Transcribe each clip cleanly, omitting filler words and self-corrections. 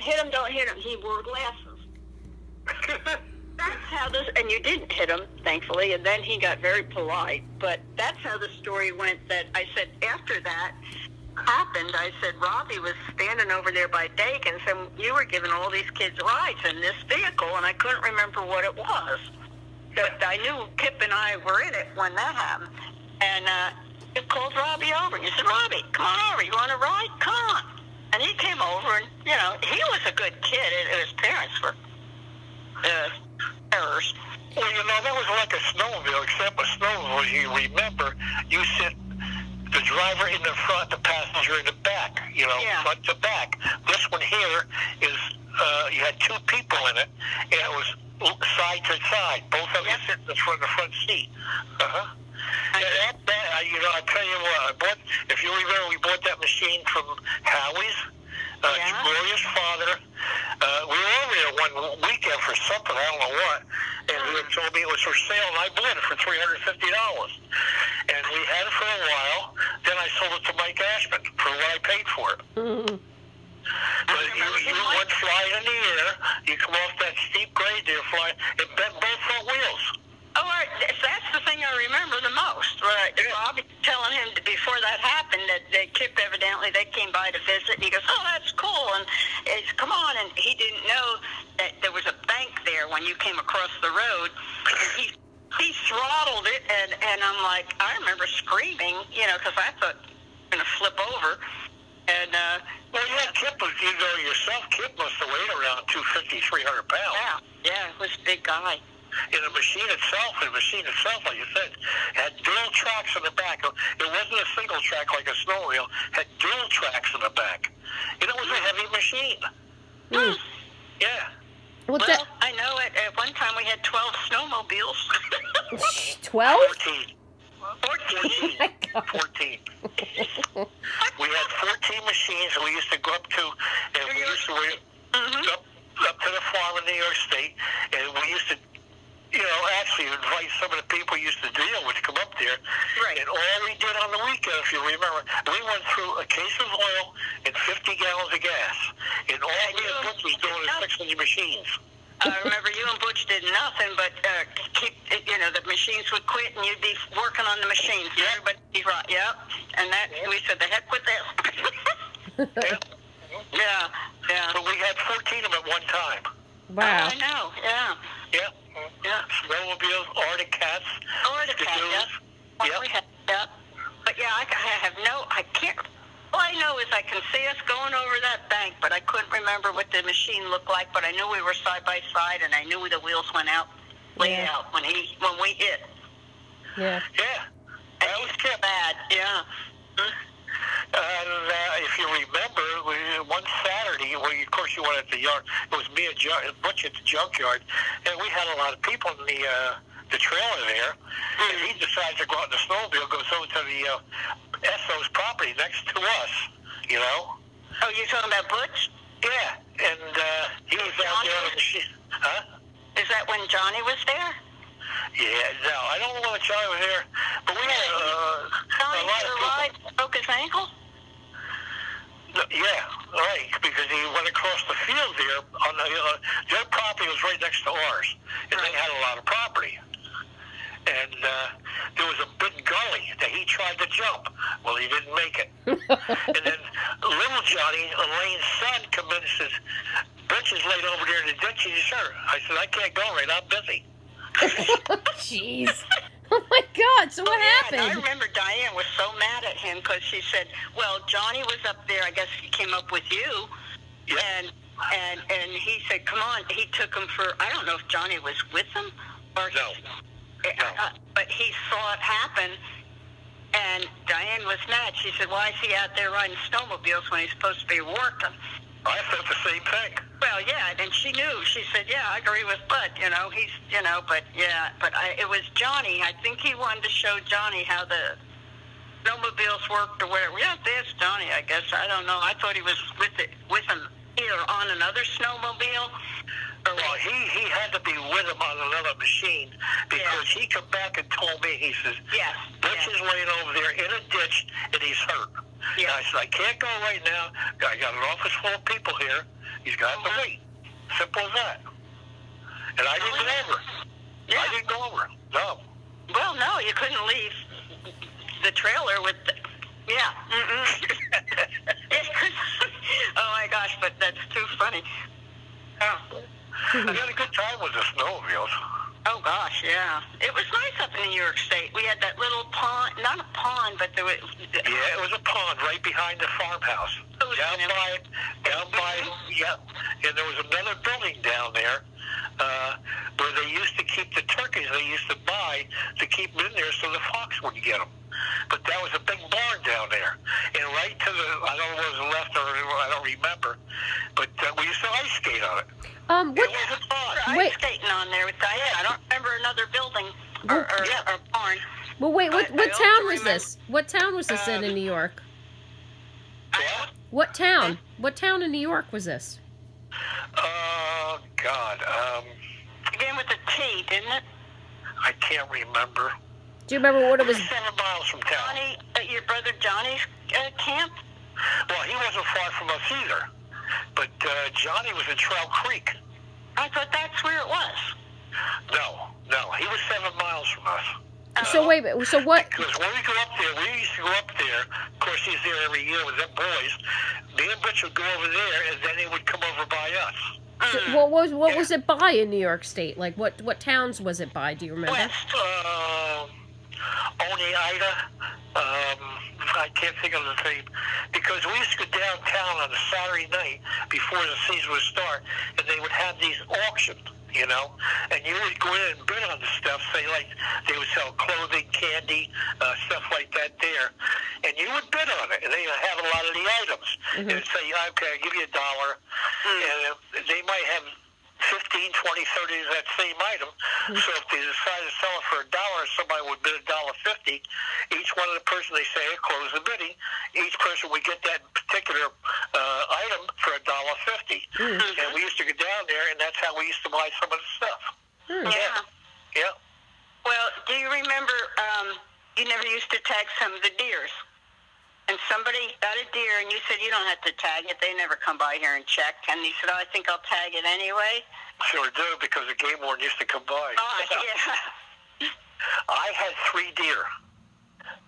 don't hit him, don't hit him. He wore glasses. That's how this, and you didn't hit him, thankfully, and then he got very polite, but that's how the story went. That I said, after that happened, I said, Robbie was standing over there by Dake and said, you were giving all these kids rides in this vehicle, and I couldn't remember what it was. But I knew Kip and I were in it when that happened. And Kip called Robbie over, and he said, Robbie, come on over, you want to ride? Come on. And he came over, and, you know, he was a good kid, and his parents were errors. Well, you know, that was like a snowmobile, except a snowmobile, you remember, you sit the driver in the front, the passenger in the back, you know, front to back. This one here is, you had two people in it, and it was side to side. Both of you sit in the front seat. You know, I tell you what, if you remember, we bought that machine from Howie's, Gloria's father. We were over there one weekend for something, I don't know what, and he told me it was for sale, and I bought it for $350. And we had it for a while. Then I sold it to Mike Ashman for what I paid for it. But you went flying in the air, you come off that steep grade there, flying, it bent both front wheels. Oh, that's the thing I remember the most. Right. Robbie telling him before that happened that Kip evidently, they came by to visit, and he goes, oh, that's cool, and it's, come on, and he didn't know that there was a bank there when you came across the road, and he throttled it, and I'm like, I remember screaming, you know, because I thought I was going to flip over, and, well, yeah, Kip was, you know yourself, Kip must have weighed around 250, 300 pounds. Yeah, it was a big guy. And the machine itself, like you said, had dual tracks in the back. It wasn't a single track like a snowmobile. Had dual tracks in the back. And it was a heavy machine. Yeah. Well, I know at one time we had 12 snowmobiles. 12? 14. 14. We had 14 machines, and we used to go up to, and we used to up to the farm in New York State, and we used to, you know, actually invite some of the people we used to deal with to come up there. Right. And all we did on the weekend, if you remember, we went through a case of oil and 50 gallons of gas. And all we and Butch was doing is fixing the machines. I remember you and Butch did nothing but keep, you know, the machines would quit and you'd be working on the machines. Yeah. Everybody, and that, we said, the heck with this. Yeah. But we had 14 of them at one time. Wow. I know, yeah. Snowmobiles, Arctic Cats. But yeah, I can't, all I know is I can see us going over that bank, but I couldn't remember what the machine looked like, but I knew we were side by side, and I knew the wheels went out, way out when we hit. Yeah. Yeah. That was bad, yeah. And if you remember, one Saturday, of course you went at the yard, it was me and Butch at the junkyard, and we had a lot of people in the trailer there, and he decides to go out in the snowmobile, goes over to the Esso's property next to us, you know? Oh, you're talking about Butch? Yeah, and he was out there on the machine. Huh? Is that when Johnny was there? Yeah, no, I don't know when Johnny was there, but we had Johnny a lot of people. Broke his ankle? Yeah, right, because he went across the field there. On their property was right next to ours, and they had a lot of property. And there was a big gully that he tried to jump. Well, he didn't make it. And then little Johnny, Elaine's son, come in and says, Butch is laid over there in the ditch. He says, sir. I said, I can't go right now, I'm busy. Jeez. Oh my God! So what happened? I remember Diane was so mad at him because she said, "Well, Johnny was up there. I guess he came up with you." Yeah. And he said, "Come on." He took him for. I don't know if Johnny was with him or no. But he saw it happen, and Diane was mad. She said, "Why is he out there riding snowmobiles when he's supposed to be working?" I thought the same thing. Well, yeah, and she knew. She said, yeah, I agree with Bud, it was Johnny. I think he wanted to show Johnny how the snowmobiles worked or whatever. Yeah, there's Johnny, I guess. I don't know. I thought he was with him either on another snowmobile or... Well, he had to be with him on another machine because he come back and told me, he says, Butch is laying over there in a ditch and he's hurt. Yeah. And I said, I can't go right now. I got an office full of people here, He's got to wait. Simple as that. And I didn't go over. Yeah. I didn't go over. No. Well, no, you couldn't leave the trailer with the... Yeah. Oh, my gosh, but that's too funny. Oh. I had a good time with the snowmobiles. Oh, gosh, yeah. It was nice up in New York State. We had that little pond, not a pond, but there was... Yeah, it was a pond right behind the farmhouse. Down by, yeah. And there was another building down there where they used to keep the turkeys they used to buy to keep them in there so the fox wouldn't get them. But that was a big barn down there. And right to the, I don't know if it was the left or I don't remember, but we used to ice skate on it. What? It was fun. Wait. Ice skating on there with Diane. I don't remember another building or barn. Well, wait. What I town also was this? What town was this in New York? Yeah? What town? What town in New York was this? Oh, God. Began with a T, didn't it? I can't remember. Do you remember what it was? 7 miles from town. Johnny, your brother Johnny's camp? Well, he wasn't far from us either. But Johnny was in Trail Creek. I thought that's where it was. No. He was 7 miles from us. So wait, so what? Because when we go up there, we used to go up there. Of course, he's there every year with them boys. Me and Butch would go over there, and then he would come over by us. So what was it by in New York State? Like what towns was it by? Do you remember? West. Oneida. I can't think of the name. Because we used to go downtown on a Saturday night before the season would start, and they would have these auctions, you know, and you would go in and bid on the stuff, say like they would sell clothing, candy, stuff like that there, and you would bid on it, and they would have a lot of the items, and it'd say, okay, I'll give you $1, and they might have 15, 20, 30 of that same item. So if they decide to sell it for $1, somebody would bid $1.50. Each one of the person they say close the bidding. Each person would get that particular item for $1.50. And we used to go down there, and that's how we used to buy some of the stuff. Yeah. Well, do you remember you never used to tag some of the deers? And somebody got a deer, and you said you don't have to tag it. They never come by here and check. And he said, I think I'll tag it anyway. Sure do, because the game warden used to come by. Oh, yeah. I had 3 deer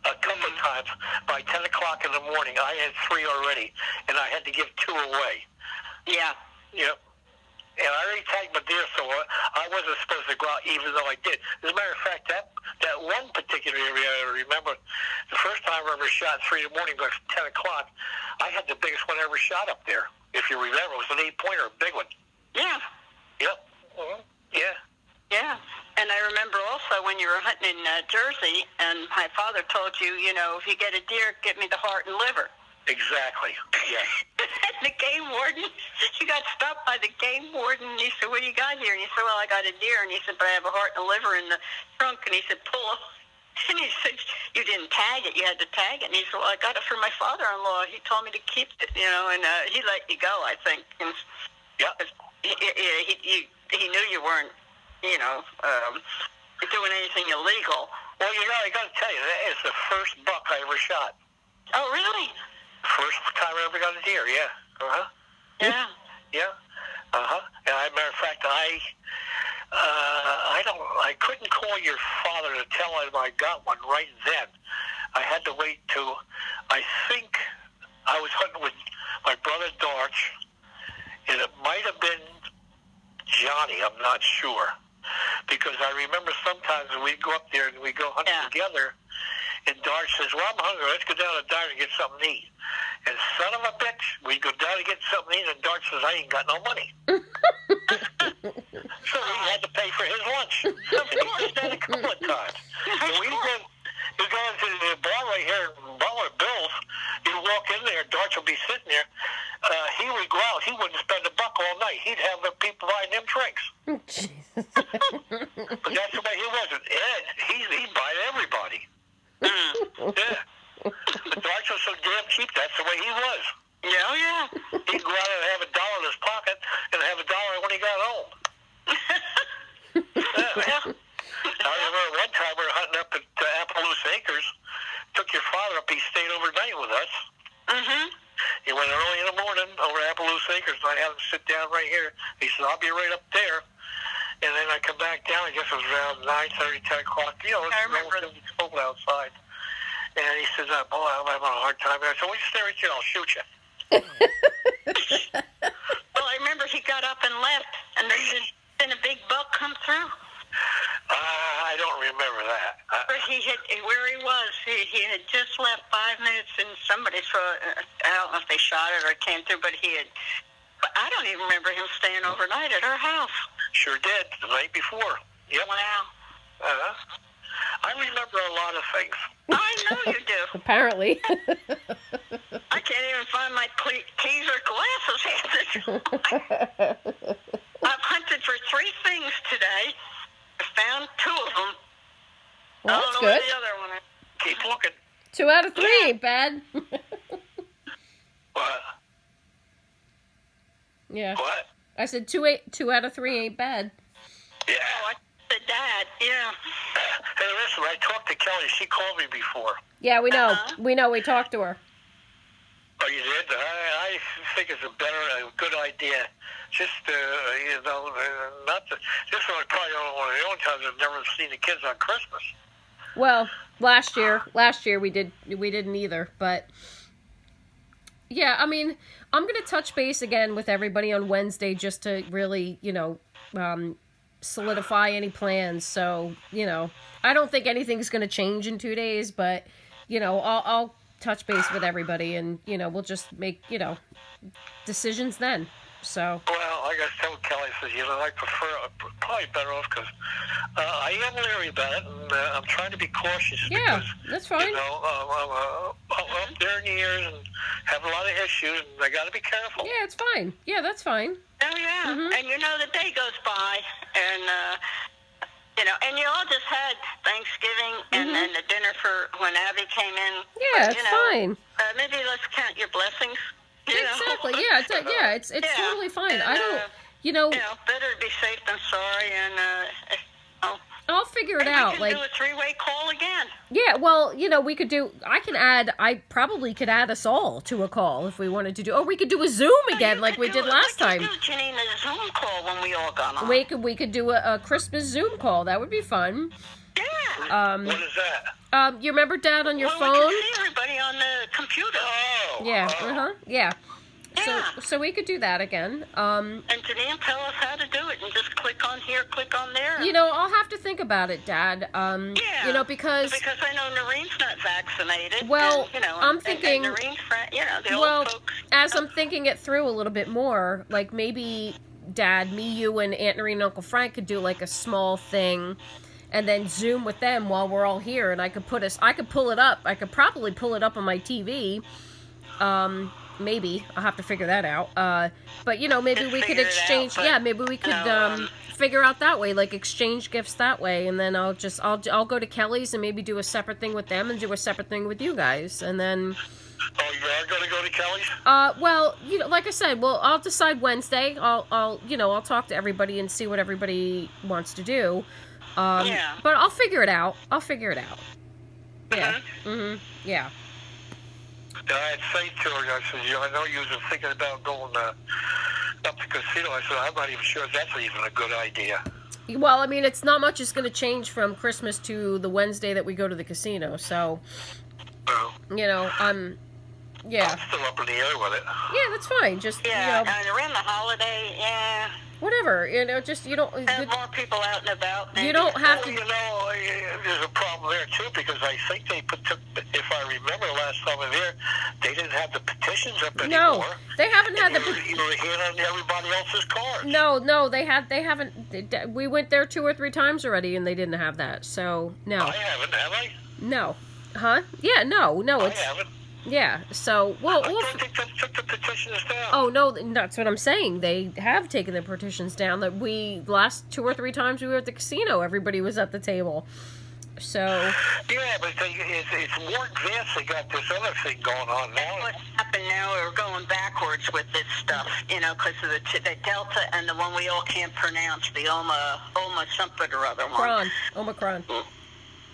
a couple of times. By 10 o'clock in the morning, I had 3 already, and I had to give 2 away. Yeah. Yep. And I already tagged my deer, so I wasn't supposed to go out, even though I did. As a matter of fact, that one particular area, I remember, the first time I ever shot 3 in the morning, like 10 o'clock, I had the biggest one I ever shot up there. If you remember, it was an 8-pointer, a big one. Yeah. Yep. Yeah. Yeah. And I remember also when you were hunting in Jersey, and my father told you, you know, if you get a deer, get me the heart and liver. Exactly. Yeah. And the game warden, you got stopped by the game warden, and he said, what do you got here? And he said, well, I got a deer. And he said, but I have a heart and a liver in the trunk. And he said, pull up. And he said, you didn't tag it. You had to tag it. And he said, well, I got it from my father-in-law. He told me to keep it, you know, and he let you go, I think. And yeah. He knew you weren't, you know, doing anything illegal. Well, you know, I got to tell you, that is the first buck I ever shot. Oh, really? First time I ever got a deer, yeah. Yeah. Yeah. And as a matter of fact, I couldn't call your father to tell him I got one right then. I had to wait till, I think I was hunting with my brother Darch, and it might have been Johnny, I'm not sure. Because I remember sometimes we'd go up there and we'd go hunt together, and Darch says, well, I'm hungry, let's go down to the diner and get something to eat. And son of a bitch, we go down to get something to eat, and Darch says, I ain't got no money. So he had to pay for his lunch. Of course, that a couple of times. And we go into the bar right here, Butler Bill's. You walk in there, Darch will be sitting there. He would go out. He wouldn't spend $1 all night. He'd have the people buying him drinks. Jesus. But that's the way he was. And Ed, he'd buy everybody. Yeah. But Darch was so damn cheap, that's the way he was. Yeah, oh, yeah. He'd go out and have $1 in his pocket and have $1 when he got home. Yeah. I remember one time we were hunting up at Appaloosa Acres. Took your father up. He stayed overnight with us. Mm-hmm. He went early in the morning over at Appaloosa Acres, and I had him sit down right here. He said, I'll be right up there. And then I come back down, I guess it was around 9:30, 10 o'clock. You know, I remember. It was cold outside. And he says, boy, I'm having a hard time. And I said, well, you stay right here, I'll shoot you. Well, I remember he got up and left, and then a big buck come through. I don't remember that. Where he was, he had just left 5 minutes, and somebody I don't know if they shot it or it came through, but but I don't even remember him staying overnight at our house. Sure did, the night before. Yep. Wow. I remember a lot of things. I know you do. Apparently. I can't even find my keys or glasses half the time. I've hunted for 3 things today. I found 2 of them. Well, I that's don't know good. where the other one is. Keep looking. 2 out of 3 ain't bad. What? Yeah. What? I said 2 out of 3 ain't bad. Yeah. Oh, the dad, yeah. Hey, listen, I talked to Kelly. She called me before. Yeah, we know. Uh-huh. We know. We talked to her. Oh, you did? I think it's a good idea. Just, not to, this one probably one of the only times I've never seen the kids on Christmas. Well, last year we didn't either, but yeah, I mean, I'm going to touch base again with everybody on Wednesday just to really, solidify any plans. So, I don't think anything's going to change in 2 days, but, I'll touch base with everybody and, we'll just make, decisions then. So. Well, like I told Kelly, I said, I prefer, probably better off because I am leery about it, and I'm trying to be cautious. Yeah, because, that's fine. I'm up there in years and have a lot of issues, and I got to be careful. Yeah, it's fine. Yeah, that's fine. Oh, yeah. Mm-hmm. And the day goes by, and, and you all just had Thanksgiving and then the dinner for when Abby came in. Yeah, but, it's fine. Maybe let's count your blessings. Exactly. Yeah, it's totally fine. And, I don't, better to be safe than sorry, and I'll figure it maybe out. we can do a 3-way call again. Yeah, well, we could do. I probably could add us all to a call if we wanted to do. Or we could do a Zoom again, like we did last time. We could do, Janine, a Zoom call when we all got on. We could do a Christmas Zoom call. That would be fun. Yeah. What is that? You remember Dad on your phone? We can see everybody on the computer. Oh. Yeah. Oh. Yeah. Yeah. So we could do that again. And Janine, tell us how to do it, and just click on here, click on there. I'll have to think about it, Dad. Because I know Noreen's not vaccinated. Well, and, I'm thinking. And Noreen's friend, the old folks. As I'm thinking it through a little bit more, like maybe Dad, me, you, and Aunt Noreen and Uncle Frank could do like a small thing, and then Zoom with them while we're all here, and I could pull it up. I could probably pull it up on my TV. Maybe I'll have to figure that out. But maybe Just we could figure it exchange. out, Yeah, maybe we could figure out that way, like exchange gifts that way, and then I'll go to Kelly's and maybe do a separate thing with them and do a separate thing with you guys, and then. Oh, you are going to go to Kelly's? Well, like I said, I'll decide Wednesday. I'll talk to everybody and see what everybody wants to do. Yeah. But I'll figure it out. Yeah. Mm-hmm. Mm-hmm. Yeah. And I had said to her, I said, I know you was thinking about going up to casino. I said, I'm not even sure if that's even a good idea. Well, I mean, it's not much is going to change from Christmas to the Wednesday that we go to the casino. So, No. Yeah. I'm still up in the air with it. Yeah, that's fine. Just, and around the holiday, whatever. Just, you don't... Have more people out and about. You don't have to... There's a problem there, too, because I think they if I remember last time I was there, they didn't have the petitions up anymore. No, they haven't had You were handing everybody else's cards. No, they haven't... We went there 2 or 3 times already, and they didn't have that, so, no. I haven't, have I? No. Huh? Yeah, no, I it's... haven't. Yeah, so, well... I don't think they took the petitions down. Oh, no, that's what I'm saying. They have taken the petitions down. That last 2 or 3 times we were at the casino, everybody was at the table. So... Yeah, but it's more advanced. They got this other thing going on now. What's happened now, we're going backwards with this stuff, because of the Delta and the one we all can't pronounce, the Oma something or other one. Omicron.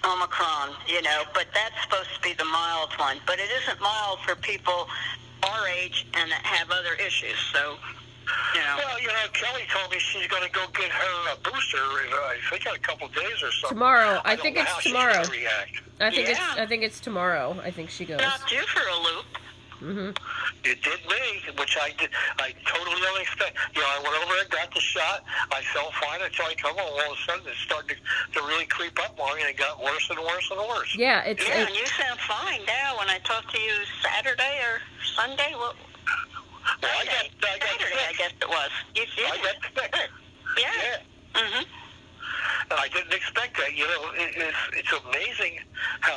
Omicron, but that's supposed to be the mild one. But it isn't mild for people our age and that have other issues. So, Well, Kelly told me she's going to go get her booster. I think in a couple days or something. Tomorrow. I don't think know it's how tomorrow. She's gonna react. I think it's tomorrow. I think she goes. Not due for a loop. Mhm. It did me, which I did. I totally unexpected. I went over and got the shot. I felt fine until I come home. All of a sudden, it started to really creep up on me, and it got worse and worse and worse. Yeah, and you sound fine now. When I talked to you Saturday or Sunday, well, I got Saturday, sick. I guess it was. You did. I got sick. Good. Yeah. Mhm. I didn't expect that. It's amazing how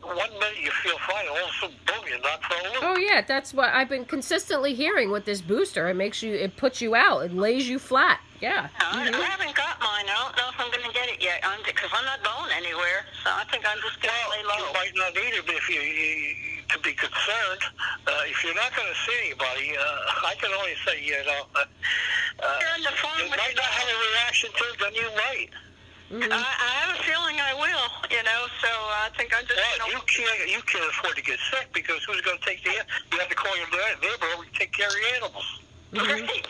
one minute you feel fine, all of a sudden, boom, you're knocked for a loop. Oh yeah, that's what I've been consistently hearing with this booster. It puts you out. It lays you flat. Yeah. I haven't got mine. I don't know if I'm going to get it yet because I'm not going anywhere. So I think I'm just going to lay low. You might not need it, but if you to be concerned, if you're not going to see anybody, I can only say, you're on the phone you with might not have a reaction to it, then you might. Mm-hmm. I have a feeling I will, so I think I'm just... Well, you can't afford to get sick because who's going to take you have to call your neighbor over to take care of your animals. Mm-hmm. Right.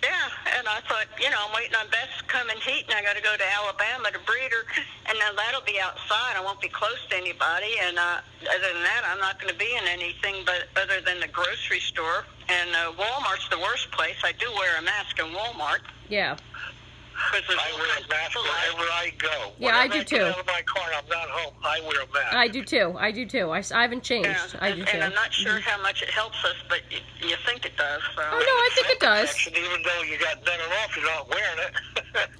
Yeah, and I thought, I'm waiting on Beth to come and heat, and I got to go to Alabama to breed her, and then that'll be outside. I won't be close to anybody, and other than that, I'm not going to be in anything but other than the grocery store, and Walmart's the worst place. I do wear a mask in Walmart. Yeah. I wear a mask wherever I go. Yeah, I do Whenever too. I get out of my car and I'm not home, I wear a mask. I do too. I haven't changed. Yeah, I do too. and I'm not sure how much it helps us, but you think it does. So. Oh no, I think it does. Even though you got better off, you're not wearing it.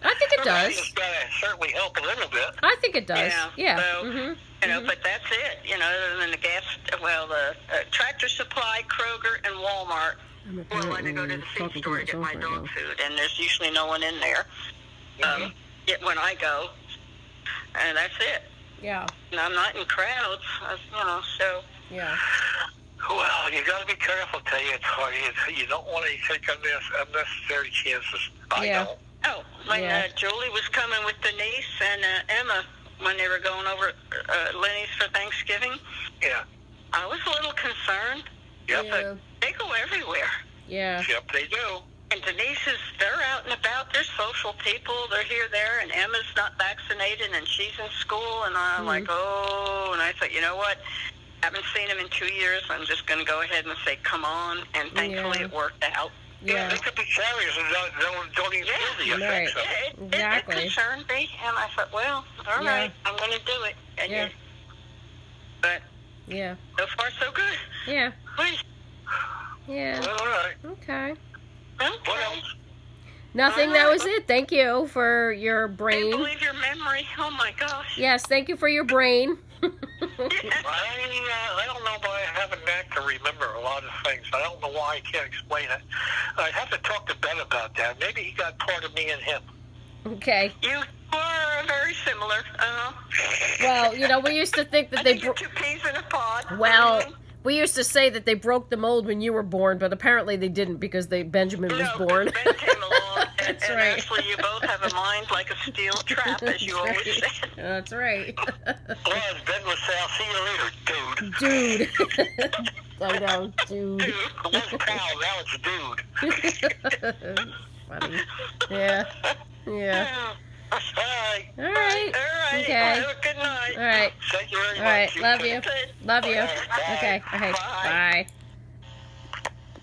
I think it does. It's got to certainly help a little bit. I think it does. Yeah. So, Mm-hmm. but that's it. Other than the the Tractor Supply, Kroger, and Walmart. Well, when I go to the feed store to get my dog food, and there's usually no one in there. When I go, and that's it. Yeah. And I'm not in crowds, so. Yeah. Well, you got to be careful. Tell you, it's hard. You don't want to take unnecessary chances. I don't. Oh, when Julie was coming with Denise and Emma when they were going over Lenny's for Thanksgiving. Yeah. I was a little concerned. Yep. Yeah. But they go everywhere. Yeah. Yep, they do. And Denise they're out and about. They're social people. They're here, there. And Emma's not vaccinated, and she's in school. And I'm like, oh. And I thought, you know what? Haven't seen him in 2 years. I'm just going to go ahead and say, come on. And thankfully it worked out. Yeah, they could be carriers and don't even feel the effects of it. Exactly. It concerned me. And I thought, well, all right, I'm going to do it. And but so far, so good. Yeah. Please. Yeah. Well, all right. Okay. What else? Nothing. That was it. Thank you for your I brain. can't believe your memory. Oh, my gosh. Yes, thank you for your brain. I don't know, but I have a knack to remember a lot of things. I don't know why I can't explain it. I'd have to talk to Ben about that. Maybe he got part of me in him. Okay. You are very similar. Well, we used to think that you're two peas in a pod. Well, we used to say that they broke the mold when you were born, but apparently they didn't because Benjamin was born. Ben came along, and That's right. actually you both have a mind like a steel trap, as you always said. That's right. Well, as Ben would say, I'll see you later, dude. Dude. I know, dude. It was pal, now it's dude. Funny. Yeah. All right. All right. Okay. Okay. Have a good night. All right. Thank you very All right. much. Love you. Love you. Bye. Okay. Okay. Bye. Bye.